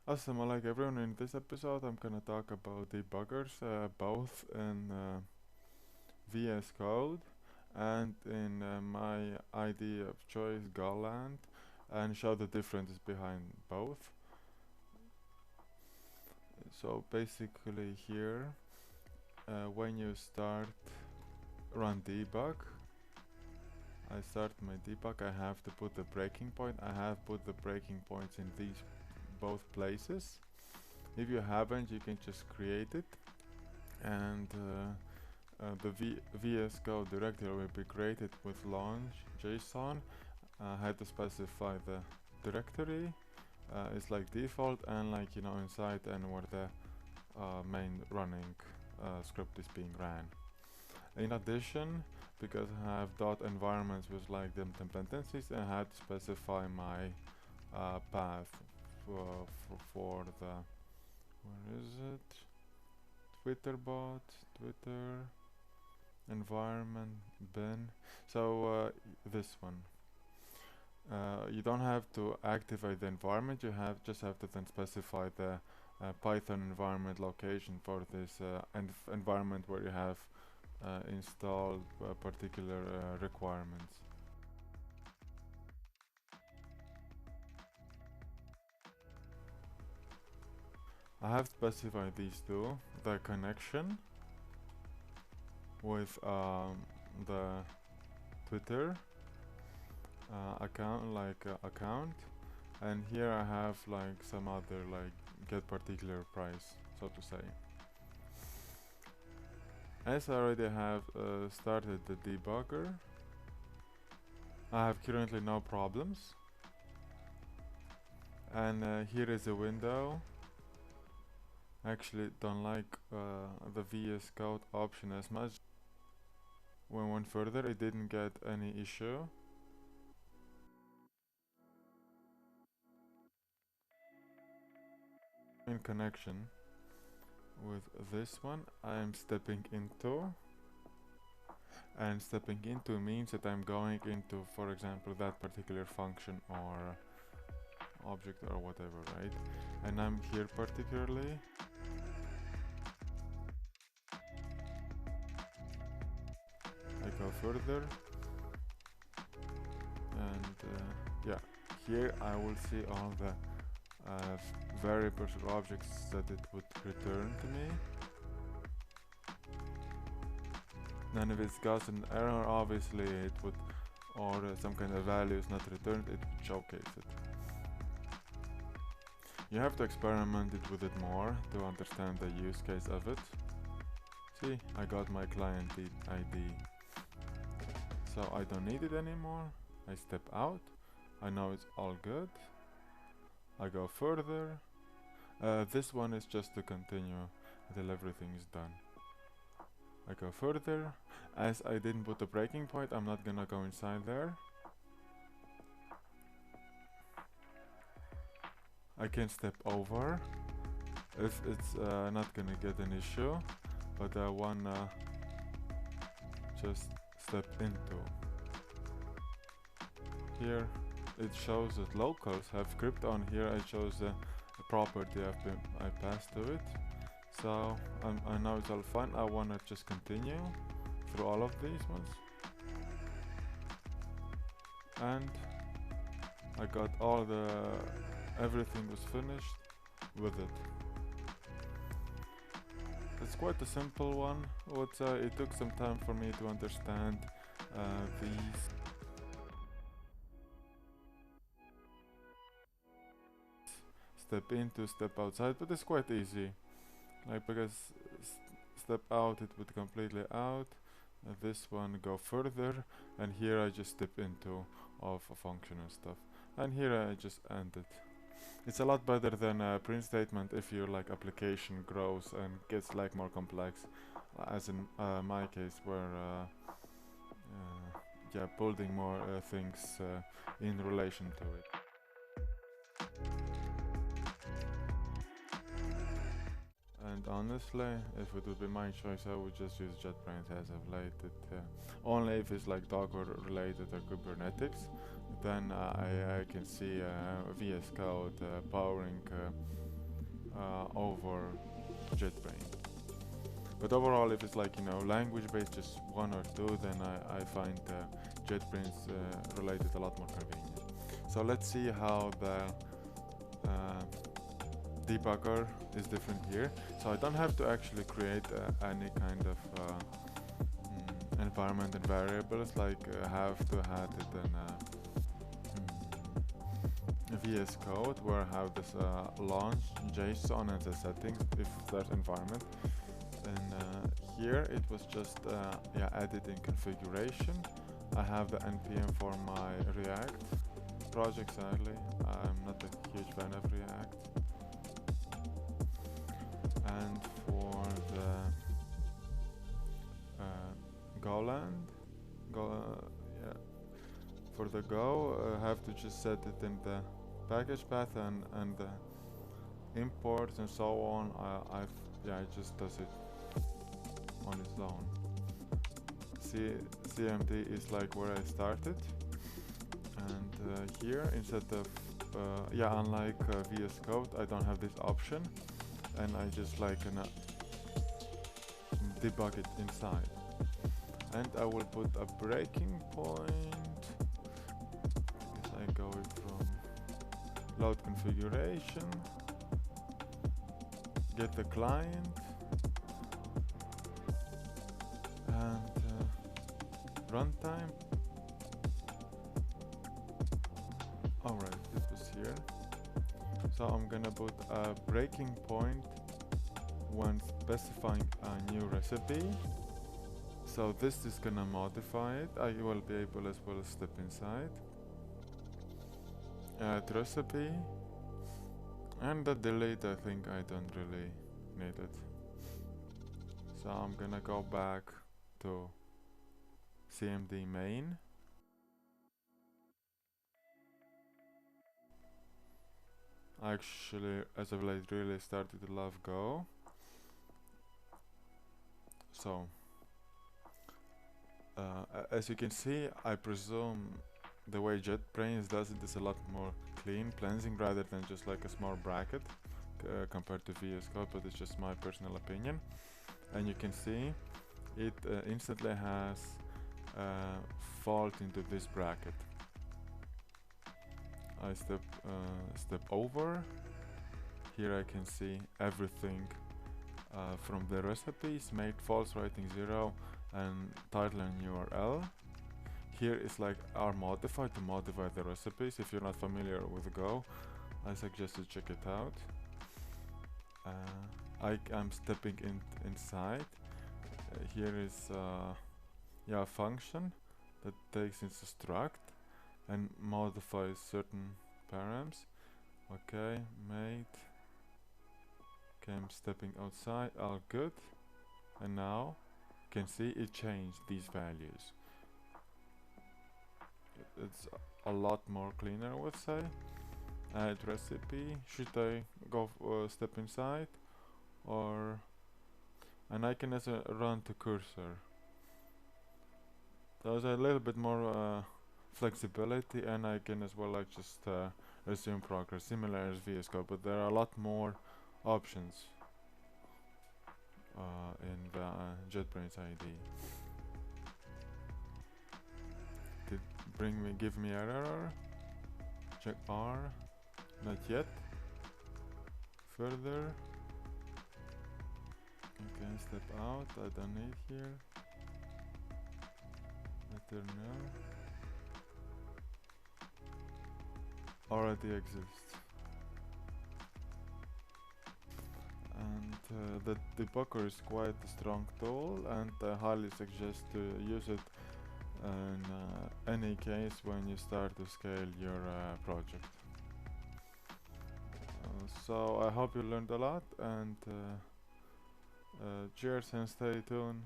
Assalamu alaikum everyone. In this episode I'm gonna talk about debuggers, both in VS Code and in my ID of choice Goland, and show the differences behind both. So basically here, when you run debug, I start my debug, I have to put the breaking point. I have put the breaking points in these both places. If you haven't, you can just create it, and the VS Code directory will be created with launch JSON. I had to specify the directory. It's like default, and like inside and where the main running script is being ran. In addition, because I have dot environments with like them dependencies, I had to specify my path for the, where is it? Twitter bot, Twitter environment bin. So this one. You don't have to activate the environment. You just have to then specify the Python environment location for this environment where you have installed particular requirements. I have specified these two: the connection with the Twitter account, and here I have like some other like get particular price, so to say. As I already have started the debugger, I have currently no problems, and here is a window. I actually don't like the VS Code option as much. When I went further, it didn't get any issue. In connection with this one, I am stepping into, and stepping into means that I'm going into, for example, that particular function or object or whatever, right? And I'm here particularly. I go further, and yeah, here I will see all the variables or objects that it would return to me. And if it's got an error, obviously it would, or some kind of value is not returned, it would showcase it. You have to experiment with it more to understand the use case of it. See, I got my client ID. So I don't need it anymore. I step out. I know it's all good. I go further. This one is just to continue until everything is done. I go further. As I didn't put a breaking point, I'm not gonna go inside there. I can step over if it's not gonna get an issue, but I wanna just step into. Here it shows that locals have crypt on. Here I chose the property I passed to it. So I know it's all fine. I wanna just continue through all of these ones, and I got all everything was finished with it. It's quite a simple one, but it took some time for me to understand these step into, step outside, but it's quite easy. Like, because step out it would completely out, this one go further, and here I just step into of a function and stuff, and here I just end it. It's a lot better than a print statement if your like application grows and gets like more complex, as in my case, where yeah, building more things in relation to it. And honestly, if it would be my choice, I would just use JetBrains as of late. Only if it's like Docker related or Kubernetes, then I can see VS Code powering over JetBrains. But overall, if it's like, you know, language based, just one or two, then I find JetBrains related a lot more convenient. So let's see how the debugger is different here. So I don't have to actually create any kind of environment and variables, like have to add it in VSCode, where I have this launch JSON and the settings if there's environment. And here it was just added in configuration. I have the npm for my React project. Sadly, I'm not a huge fan of React. And for the Goland, for the Go, I have to just set it in the package path and the imports and so on. It just does it on its own. CMD is like where I started, and here instead of unlike VSCode, I don't have this option, and I just like debug it inside. And I will put a breaking point. I go from load configuration, get the client, and runtime. Alright, it was here. So I'm gonna put a breaking point when specifying a new recipe. So this is gonna modify it. I will be able as well to step inside, add recipe, and the delete, I think I don't really need it. So I'm gonna go back to CMD main. Actually, as of late, really started to love Go. So as you can see, I presume the way JetBrains does it is a lot more clean, cleansing, rather than just like a small bracket compared to VSCode, but it's just my personal opinion. And you can see it instantly has fault into this bracket. I step over. Here I can see everything from the recipes, made false, writing 0, and title and URL. Here is like R modified to modify the recipes. If you're not familiar with Go, I suggest you check it out. I'm stepping inside. Here is a function that takes its struct and modifies certain params. Okay, made. Okay, I'm stepping outside. All good. And now you can see it changed these values. It's a lot more cleaner, I would say. Add recipe. Should I go step inside, or and I can also run to cursor. There's a little bit more flexibility, and I can as well like just resume progress, similar as VSCode, but there are a lot more options in the JetBrains ID. Did give me an error? Check R. Not yet. Further. Okay, step out. I don't need here. Better now. Already exists. And the debugger is quite a strong tool, and I highly suggest to use it in any case when you start to scale your project. So I hope you learned a lot, and cheers and stay tuned.